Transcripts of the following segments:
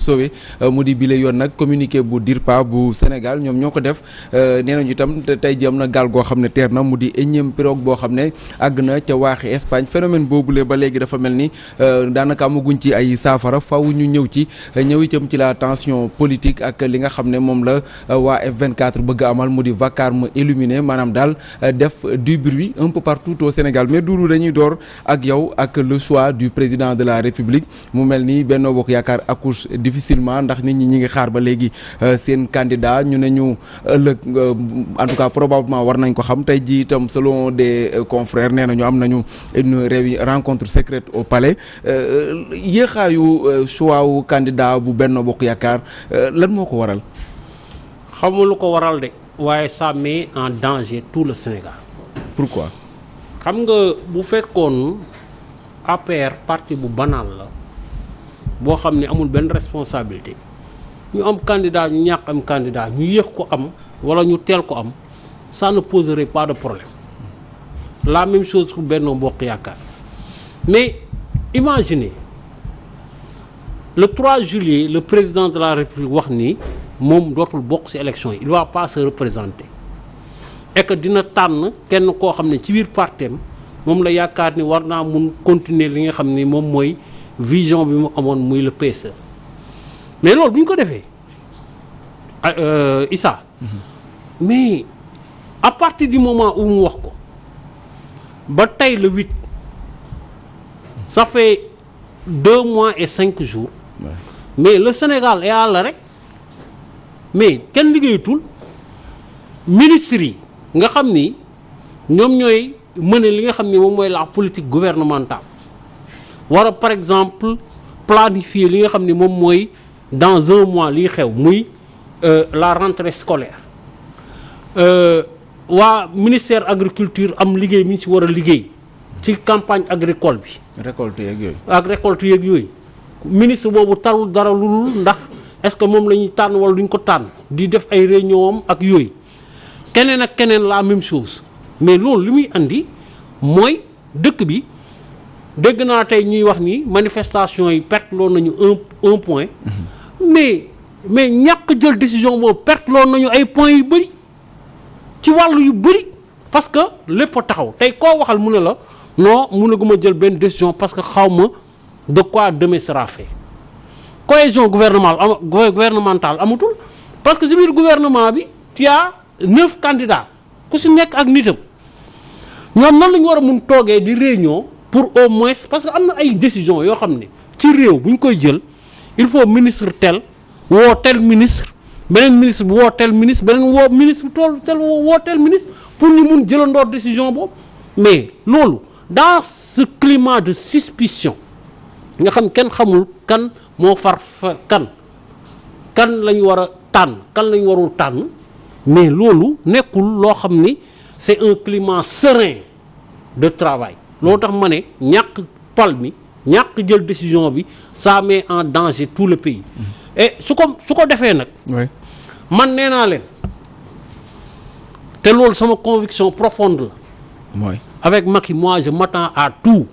sauvé mu di bile yoon nag communiqué bu DIRPA bu Sénégal ñoom ñoo ko def nee nañu itam tey jii am na gaal goo xam ne teer na mu di énième pirogue boo xam ne àgg na ca waaxi Espagne phénomène boobule ba léegi dafa mel ni daanaka amaguñ ci ay saafara faw ñu ñëw itam ci la tension politique ak li nga xam ne moom la waa F24 bëgg amal mu di vacarme illuminé maanaam daal def du bruit un peu partout au Sénégal mais Doudou dañuy door ak yow ak le choix du président de la République mu mel ni Benno Bokk Yaakaar accouche difficilement ndax nit ñi ngi xaar ba léegi seen candidat ñu ne ñu ëllëg en tout cas probablement war nañ ko xam tey ji itam selon des confrères nee nañu am nañu une rencontre secrète au palais yéexaayu choix wu candidat bu Benno Bokk Yaakaar lan moo ko waral. xamul lu ko waral de waaye ça met en danger tout le Sénégal. Pourquoi. xam nga bu fekkoon APR parti bu banal la. boo xam ne amul benn responsabilité ñu am candidat ñu ñàkk am candidat ñu yéex ko am wala ñu teel ko am ça ne poserait pas de problème la même chose pour Benno Bokk Yaakaar mais imaginez le 3 juillet le président de la République wax ni moom dootul bokk ci élection yi il va pas se représenter et que dina tànn kenn koo xam ne ci biir partem moom la yaakaar ni war naa mun continuer li nga xam ni moom mooy vision bi mu amoon muy le PSE mais loolu bu ñu ko defee Issa mais à partir du moment où mu wax ko ba tey le 8 ça fait 2 mois et 5 jours mais le Sénégal est à l'arrêt mais kenn liggéeyatul ministres yi nga xam ni ñoom ñooy mener li nga xam ni moom mooy la politique gouvernementale war a par exemple planifier li nga xam ni moom mooy dans 1 mois liy xew muy la rentrée scolaire waa ministère agriculture am liggéey mi ñu ci war a liggéey ci campagne agricole bi. récolte yeeg yooyu. ak récolte yeeg yooyu ministre boobu talul dara lulul ndax est-ce que moom la ñuy tànn wala duñ ko tànn di def ay réunion am ak yooyu keneen ak keneen la même chose mais loolu li muy andi mooy dëkk bi. dégg naa tey ñuy wax ni manifestation yi perte loon nañu un point mais ñàkk jël décision boobu perte loon nañu ay points yu bëri ci wàllu yu bëri parce que lépp a taxaw tey koo waxal mu ne la non mënaguma jël benn décision parce que xaw ma de quoi demain sera fait cohésion gouvernementale amatul parce que si biir gouvernement bi tu as 9 candidats ku si nekk ak nitam ñoom nan lañu war a mun toogee di réunion pour au moins parce que am na ay décisions yoo xam ne ci réew bu ñu koy jël il faut ministre tel woo tel ministre beneen ministre bi woo tel ministre beneen woo ministre tel woo tel ministre pour ñu mun jëlandoor décision boobu mais loolu dans ce climat de suspicion nga xam kenn xamul kan moo far kan la ñu war a tànn kan la ñu warul tànn mais loolu nekkul loo xam ni c'est un climat serein de travail. loolu tax ma ne ñàkk pal mi ñàkk jël décision bi ça met en danger tout le pays et su ko defee nag man nee naa leen te loolu sama conviction profonde la mooy avec Macky moi je m'attends à tout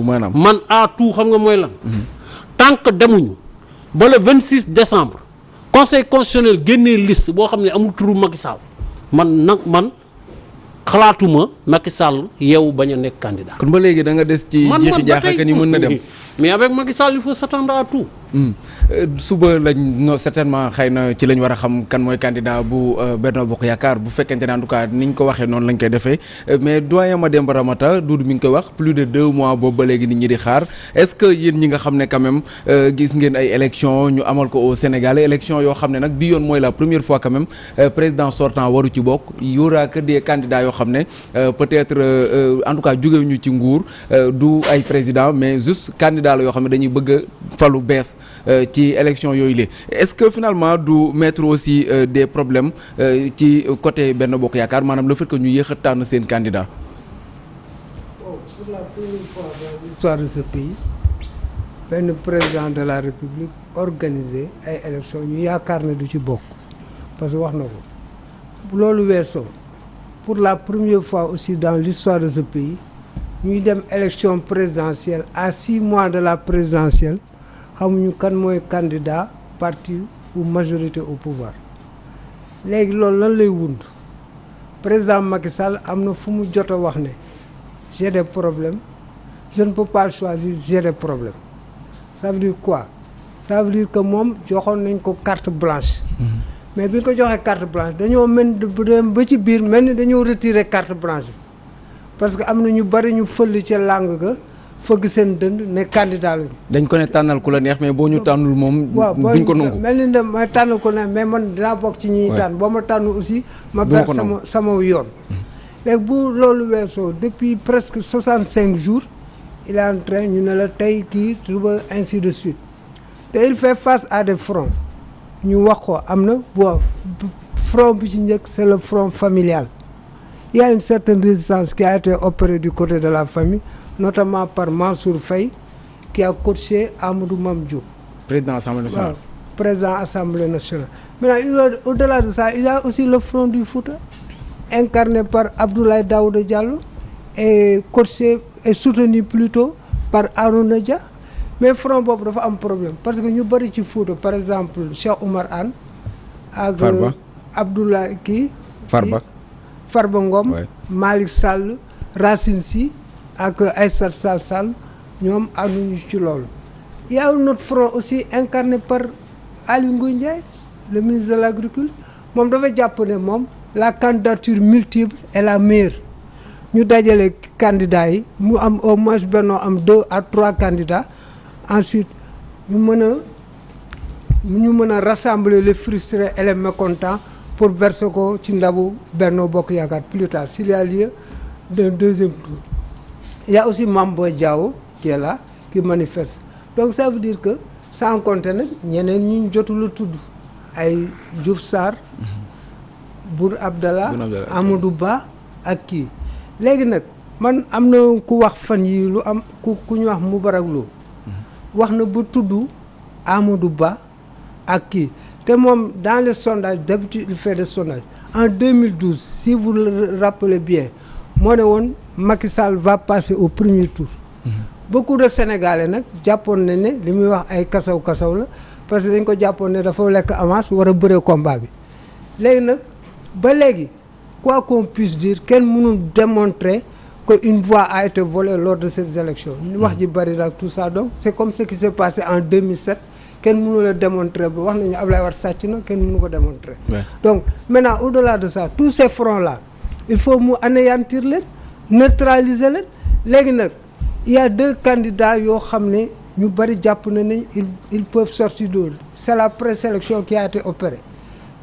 maanaam man à tout xam nga mooy lan tant que demuñu ba le 26 décembre conseil constitutionnel génnee liste boo xam ne amul turu Macky Sall man xalaatuma Macky Sall yow bañ a nekk candidat. kon ba léegi da nga des ci jeexi jaaxa ni mën na dem. mais avec Macky Sall il faut s'attendre à tout. suba lañ certainement xëy na ci lañ war a xam kan mooy candidat bu Benno Bokk Yaakaar bu fekkente ne en tout cas ni ñu ko waxee noonu lañ koy defee mais doyen Mademba Ramata Doudou mi ngi koy wax plus de 2 mois boobu ba léegi nit ñi di xaar est-ce que yéen ñi nga xam ne quand même gis ngeen ay élections ñu amal ko au Sénégal élections yoo xam ne nag bi yoon mooy la première fois quand même président sortant waru ci bokk y aura que des candidats yoo xam ne peut-être en tout cas jógewuñu ci nguur du ay président mais juste candidat la yoo xam ne dañuy bëgg a falu bees ci élection yooyu la est-ce que finalement du mettre aussi des problèmes ci côté Benno Bokk Yaakaar maanaam le fait que ñu yéex a tànn seen candidat. Pour la première fois dans l'histoire de ce pays benn président de la République organisé ay élections ñu yaakaar ne du ci bokk parce que wax na ko bu loolu weesoo pour la première fois aussi dans l'histoire de ce pays ñuy dem élection présidentielle à 6 mois de la présidentielle xamuñu kan mooy candidat parti ou majorité au pouvoir léegi loolu lan lay wund président Macky Sall am na fu mu jot a wax ne j'ai des problèmes je ne peux pas choisir, j'ai des problèmes. Ça veut dire quoi? Ça veut dire que moom joxoon nañ ko carte blanche. Mais bi ñu ko joxee carte blanche dañoo mel ba ci biir mel ni dañoo retirer carte blanche bi parce que am na ñu bari ñu fël ca làng ga fëgg seen dënd ne candidat lañu. dañ ko ne tànnal ku la neex mais boo ñu tànnul moom. duñ ko nangu mel ni ne ma tànn ko ne mais man dinaa bokk ci ñiy tànn boo ma tànn aussi. ma ber sama yoon. léegi bu loolu weesoo depuis presque 65 jours. il est en train ñu ne la tey kii suba ainsi de suite te il fait face à des fronts ñu wax ko am na bon front bi ci njëkk c'est le front familial il y a une certaine résistance qui a été opérée du côté de la famille notamment par Mansour Faye qui a coaché Amadou Mame Diop. président Assemblée nationale. waaw président Assemblée nationale. Maintenant au-delà de ça il y a aussi le front du Fouta incarné par Abdoulaye Daouda Diallo et coaché est soutenu plutôt par Arouna Dia mais front boobu dafa am problème parce que ñu bëri ci Fouta par exemple Cheikh Oumar Anne ak Abdoulaye Farba Ngom Malick Sall Racine Sy ak Aïssata Sall ñoom ànduñu ci loolu. Il y a un autre front aussi incarné par Aly Ngouille Ndiaye le ministre de l'Agriculture moom dafa jàpp ne moom la candidature multiple est la meilleure. ñu dajale candidats yi mu am au moins Benno am 2 à 3 candidats ensuite ñu mën a rassembler les frustrés et les mécontents pour verser ko ci ndabu Benno Bokk Yaakaar plus tard s'il y a lieu d'un deuxième tour. Il y a aussi Mame Boye Diao qui est là qui manifeste donc ça veut dire que sans compter nag ñeneen ñi jotul a tudd ay Diouf Sarr Boun Abdallah Amadou Ba ak kii. léegi nag man am na ku wax fan yi lu am ku ñu wax Moubarak Lo wax na ba tudd Amadou Ba ak kii te moom dans les sondages d'habitude il fait des sondages en 2012 si vous le rappelez bien moo ne woon Macky Sall va passer au premier tour. Beaucoup de Sénégalais nag jàppoon nañ ne li muy wax ay kasaw la parce que dañ ko jàppoon ne dafa lekk avance war a bëree combat bi léegi nag ba léegi. Quoi qu'on puisse dire kenn mënul démontrer qu'une voix a été volée lors de ces élections wax ji bari nag tout ça donc c'est comme ce qui s'est passé en 2007 kenn mënu la démontrer ba wax nañu Ablaye Wade sàcc na kenn mënu ko démontrer. Donc maintenant au-delà de ça tous ces fronts là il faut mu anéantir leen neutraliser leen léegi nag il y a 2 candidats yoo xam ne ñu bari jàpp na ne ils peuvent sortir de c'est la présélection qui a été opérée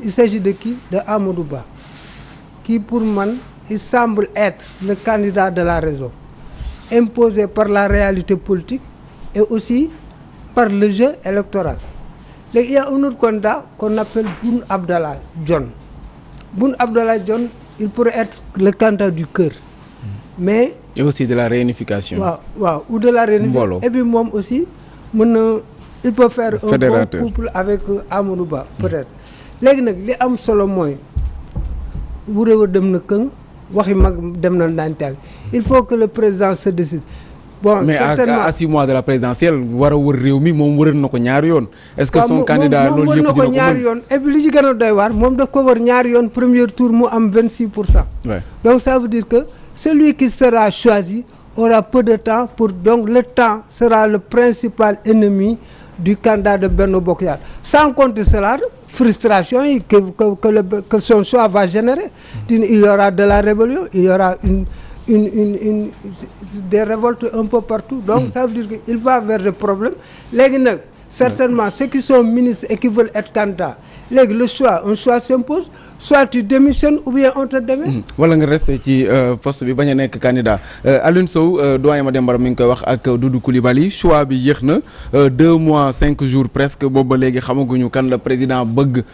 il s'agit de qui? De Amadou Ba qui pour man il semble être le candidat de la raison imposé par la réalité politique et aussi par le jeu électoral. Léegi il y a un autre candidat qu'on appelle Boun Abdallah Dionne. Boun Abdallah Dionne il pourrait être le candidat du cœur mais et aussi de la réunification. waaw ou de la réunification et puis moom aussi mën na il peut faire un bon couple avec Amadou Ba peut-être. Léegi nag li am solo mooy wuréwa dem na këng waxi mag dem na naantaal il faut que le président se décide. Bon mais certainement à 6 mois de la présidentielle war a wër réew mi moom wëral na ko ñaari yoon. est-ce que son candidat loolu yëpp dina ko wër na ko ñaari yoon et puis li ci gën a doy waar moom daf ko wër ñaari yoon premier tour mu am 26%. Donc ça veut dire que celui qui sera choisi aura peu de temps pour donc le temps sera le principal ennemi du candidat de Benno Bokk Yaakaar sans compter cela frustration yi que son choix va générer. Il y aura de la rébellion il y aura des révoltes un peu partout donc ça veut dire que il va vers des problèmes léegi nag certainement ceux qui sont ministres et qui veulent être candidats léegi un choix s'impose soit tu démissionnes ou bien on te démet. wala nga resté ci poste bi bañ a nekk candidat Alioune Sow doyen Mademba mi ngi koy wax ak Doudou Coulibaly choix bi yéex na 2 mois 5 jours presque boobu ba léegi xamaguñu kan la président bëgg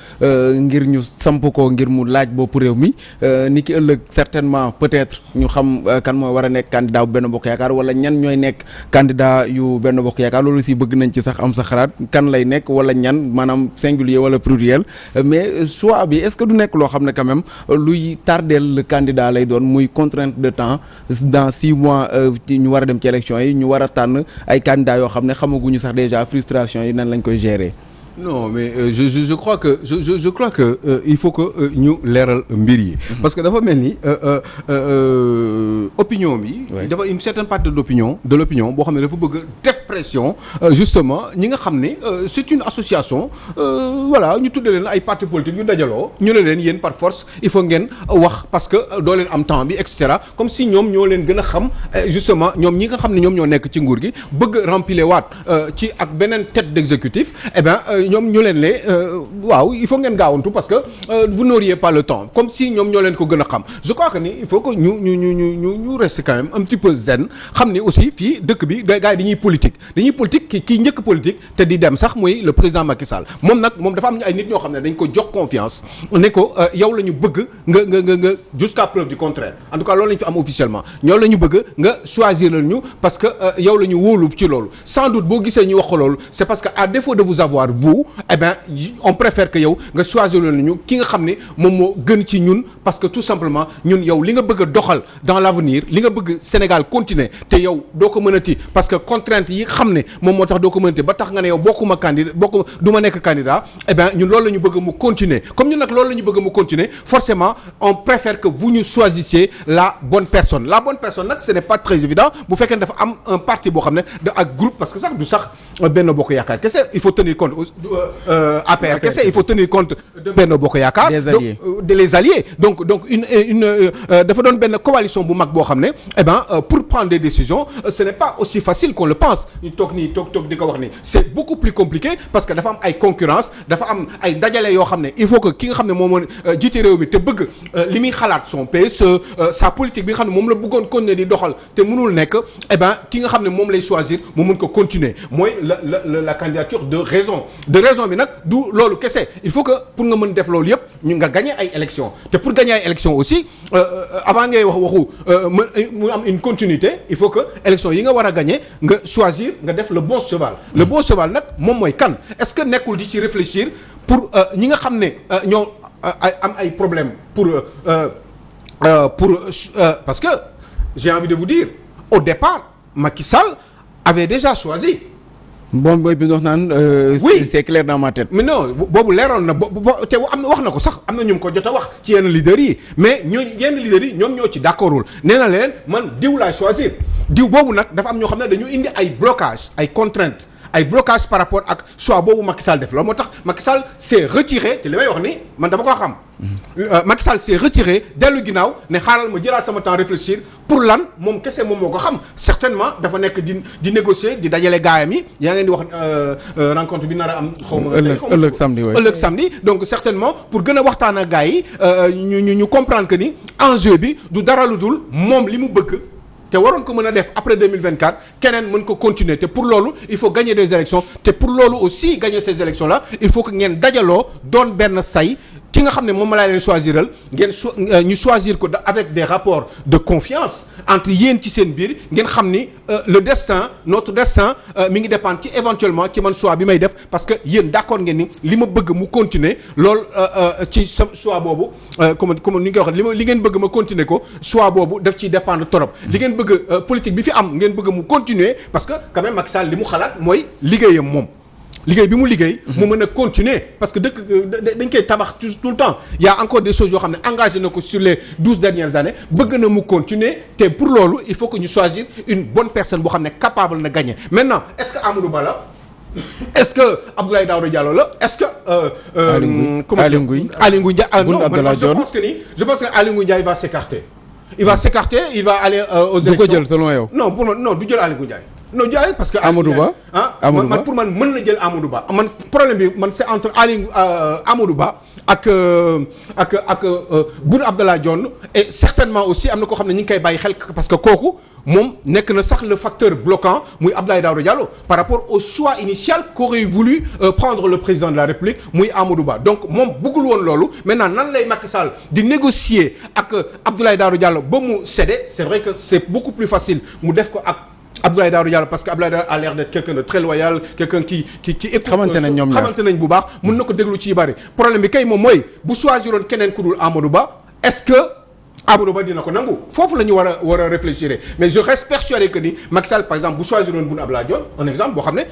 ngir ñu samp ko ngir mu laaj boppu réew mi ni ki ëllëg certainement peut-être ñu xam kan mooy war a nekk candidat bu Benno Bokk Yaakaar wala ñan ñooy nekk candidat yu Benno Bokk Yaakaar loolu aussi bëgg nañ ci sax am sa xalaat xalaat kan lay nekk wala ñan maanaam singulier wala pluriel mais choix bi est-ce que du nekk loo xam ne quand même luy tardeel le candidat lay doon muy contrainte de temps dans 6 mois ñu war a dem ci élection yi ñu war a tànn ay candidats yoo xam ne xamaguñu sax déjà frustration yi nan lañ koy gérer. Non mais je crois que je crois que il faut que ñu leeral mbir yi. Parce que dafa mel ni opinion bi. dafa une certaine partie de l'opinion boo xam ne dafa bëgg def pression justement ñi nga xam ne c'est une association voilà ñu tuddee leen ay partis politiques yu dajaloo ñu ne leen yéen par force il faut ngeen wax parce que doo leen am temps bi et cetera comme si ñoom ñoo leen gën a xam justement ñoom ñi nga xam ne ñoom ñoo nekk ci nguur gi bëgg remplir waat ci ak beneen tête d'exécutif eh ben ñoom ñu leen waaw il faut ngeen gaawantu parce que vous n'auriez pas le temps comme si ñoom ñoo leen ko gën a xam je crois que ni il faut que ñu reste quand même un petit peu zen xam ni aussi fii dëkk bi gars yi dañuy politique kii njëkk politique te di dem sax muy le président Macky Sall moom dafa am ay nit ñoo xam ne dañ ko jox confiance ne ko yow la ñu bëgg nga jusqu'à preuve du contraire en tout cas loolu la ñu fi am officiellement ñoo la ñu bëgg nga choisir la ñu parce que yow la ñu wóolu ci loolu sans doute boo gisee ñu wax ko loolu c'est parce que à défaut de vous avoir vous eh ben on préfère que yow nga choisir la ñu ki nga xam ne moom moo gën ci ñun parce que tout simplement ñun yow li nga bëgg a doxal dans l'avenir li nga bëgg Sénégal continuer te yow doo ko mënati parce que contrainte yi xam ne moom moo tax doo ko mënati ba tax nga ne yow du ma nekk candidat eh ben ñun loolu la ñu bëgg mu continuer comme ñun nag loolu la ñu bëgg mu continuer forcément on préfère que vous ñu choisissiez la bonne personne nag ce n'est pas très évident bu fekkee ne dafa am un parti boo xam ne da ak groupe parce que sax du sax Benno Bokk Yaakaar kese il faut tenir compte APR kese il faut tenir compte de Benno Bokk Yaakaar de les alliés donc une dafa doon benn coalition bu mag boo xam ne eh ben pour prendre des décisions ce n'est pas aussi facile qu'on le pense ñu toog di ko wax nii c'est beaucoup plus compliqué parce que dafa am ay concurrence dafa am ay dajale yoo xam ne il faut que ki nga xam ne moom moo jiite réew mi te bëgg li muy xalaat son PSE sa politique bi nga xam ne moom la bëggoon continuer di doxal te mënul nekk eh ben ki nga xam ne moom lay choisir mu mën ko continuer mooy la candidature de raison bi nag du loolu kese il faut que pour nga mën def loolu yëpp ñu nga gagner ay élections te pour gagner ay élections aussi avant ngay waxu mu am une continuité il faut que élections yi nga war a gagner nga choisir nga def le bon cheval nag moom mooy kan est-ce que nekkul di ci réfléchir pour ñi nga xam ne ñoo am ay problèmes pour parce que j'ai envie de vous dire au départ Macky Sall avait déjà choisi. bon booy bi wax naan. oui c'est clair dans ma tête. mais non boobu leeroon na te am na wax na ko sax am na ñu ko jot a wax ci yenn leaders yi mais yenn leaders yi ñoom ñoo ci d'accordul nee na leen man diw laay choisir diw boobu nag dafa am ñoo xam ne dañu indi ay blocages ay contraintes. ay blocage par rapport ak choix boobu Macky Sall def loolu moo tax Macky Sall s'est retiré te li may wax ni man dama ko xam Macky Sall s'est retiré dellu ginnaaw ne xaaral ma jëlaat sama temps réfléchir pour lan moom kese moom moo ko xam certainement dafa nekk di négocier di dajale gaayam yi yaa ngeen di wax rencontre bi nar a am xawma ëllëg samedi donc certainement pour gën a waxtaan ak gaay yi ñu comprendre que ni enjeu bi du dara lu dul moom li mu bëgg te waroon ko mën a def après 2024 keneen mën ko continuer te pour loolu il faut gagner des élections te pour loolu aussi gagner ces élections là il faut que ngeen dajaloo doon benn say ki nga xam ne moom laa leen choisiral ngeen ñu choisir ko avec des rapports de confiance entre yéen ci seen biir ngeen xam ni notre destin mi ngi dépendre ci éventuellement ci man choix bi may def parce que yéen d'accord ngeen ni li ma bëgg mu continuer loolu ci sa choix boobu comme ni nga koy waxee li ngeen bëgg ma continuer ko choix boobu daf ciy dépendre trop li ngeen bëgg politique bi fi am ngeen bëgg mu continuer parce que quand même Macky Sall li mu xalaat mooy liggéeyam moom liggéey bi mu liggéey mu mën a continuer parce que dëkk dañ koy tabax tout le temps il y a encore des choses yoo xam ne engagé na ko sur les 12 dernières années bëgg na mu continuer te pour loolu il faut que ñu choisir une bonne personne boo xam ne capable na gagner maintenant est-ce que Amadou Ba la est-ce que Abdoulaye Daouda Diallo la est-ce que Aly Ngouille Ndiaye non je pense que Aly Ngouille Ndiaye va s'écarter il va aller aux élections du ko jël selon yow non pour man non du jël Aly Ngouille Ndiaye non jaay parce que Amadou Ba man pour man mën na jël Amadou Ba man problème bi man c'est entre Amadou Ba ak Boun Abdallah Dionne et certainement aussi am na koo xam ne ñu ngi koy bàyyi xel parce que kooku moom nekk na sax le facteur bloquant muy Abdoulaye Daouda Diallo par rapport au choix initial qu'aurait voulu prendre le président de la République muy Amadou Ba donc moom bëggul woon loolu maintenant nan lay Macky Sall di négocier ak Abdoulaye Daouda Diallo ba mu céder c'est vrai que c'est beaucoup plus facile mu def ko ak Abdoulaye Daouda Diallo parce que Abdoulaye Daouda a l'air d'être quelqu'un de très loyal quelqu'un qui écoute xamante nañ bu baax mën na ko déglu ci yu bari problème bi kay moom mooy bu choisiroon keneen ku dul Amadou Ba est-ce que Amadou Ba dina ko nangu foofu la ñu war a réfléchir mais je reste persuadé que ni Macky Sall par exemple bu choisiroon Boun Abdallah Dionne un exemple boo xam ne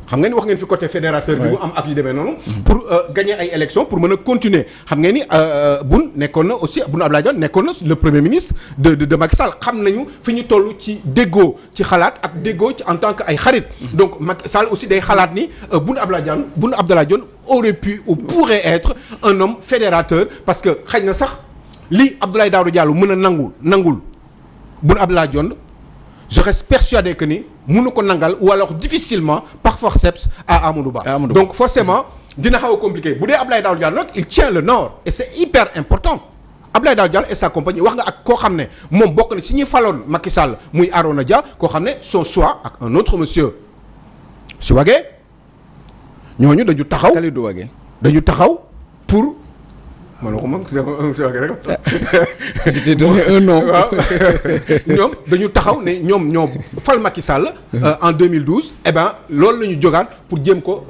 xam ngeen ni wax ngeen fi côté fédérateur bi mu am ak yu demee noonu pour gagner ay élections pour mën a continuer xam ngeen ni Boun nekkoon na aussi Boun Abdallah Dionne nekkoon na le premier ministre de Macky Sall xam nañu fi ñu toll ci déggoo ci xalaat ak déggoo ci en tant que ay xarit donc Macky Sall aussi day xalaat ni Boun Abdallah Dionne aurait pu ou pourrait être un homme fédérateur parce que xëy na sax lii Abdoulaye Daouda Diallo mën a nangul Boun Abdallah Dionne je reste persuadé que ni mënu ko nangal ou alors difficilement par forceps à Amadou Ba. Donc forcément dina xaw a compliqué bu dee Abdoulaye Daouda Diallo nag il tient le nord et c'est hyper important Abdoulaye Daouda Diallo et sa compagnie wax nga ak koo xam ne moom bokk na si ñuy faloon Macky Sall muy Arona Dia koo xam ne son choix ak un autre monsieur su wagee ñooñu dañu taxaw Kalidou Wagué dañu taxaw pour man waxuma si wagee rek j'ai donné un nom waaw ñoom dañu taxaw ne ñoom ñoo fal Macky Sall en 2012 eh ben loolu la ñu jógaat pour jéem ko